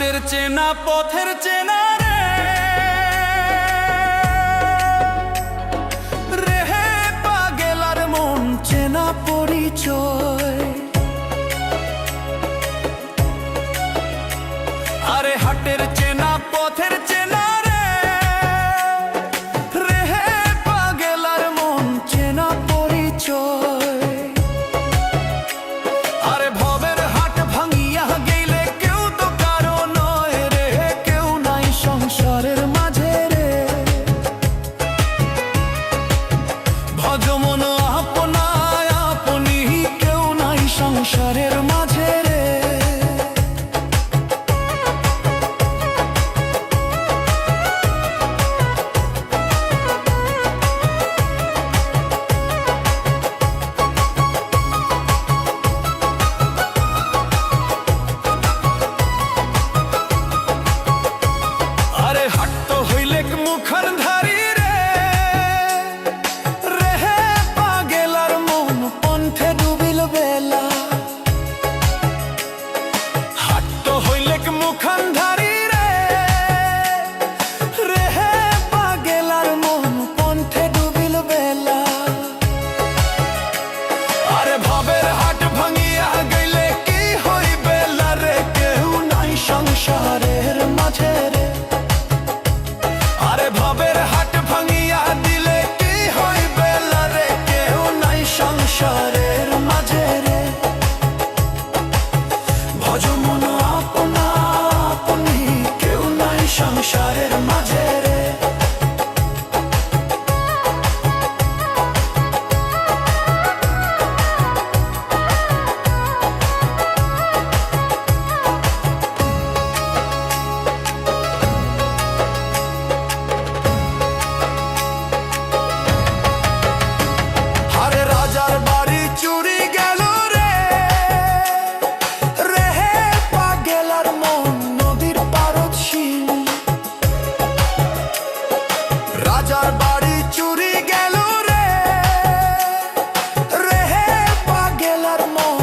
হাটের চেনা পথের চেনা রে রেহে পাগেলার মন চেনা পরিচয়। আরে হাটের চেনা পথের চেনা রে রেহে পাগেলার মন চেনা পরিচয়। আরে ভবের হাট ভাঙিয়া গেলে কেউ তো কারো নয় রে, কেউ নাই সংসারের মাঝে রে। ভজ মন আপনায় আপনি, কেউ নাই সংসারের মাঝে রে। আরে হাট তো হইলেক মুখান ধারি রে রেহে পাগেলার মন পন্থে ডুবিল বেলা। হাট তো হইলেক মুখান ধারি রে রেহে পাগেলার মন পন্থে ডুবিল বেলা। আরে ভবের হাট ভাঙিয়া গেলে কি হইবে রে, কেউ নাই সংসারের মাঝে রে। আরে ভবের হাট ভাঙিয়া দিলে কি হইবে রে, কেউ নাই সংসারের মাঝে রে। ভজ মন আপনা আপনি, কেউ নাই সংসারের মাঝে রে। আরে রাজার বাড়ি চুরি গেল রে রেহে পাগেলার মন নদীর পারদ শিল। রাজার বাড়ি চুরি গেল রে রেহে পাগেলার মন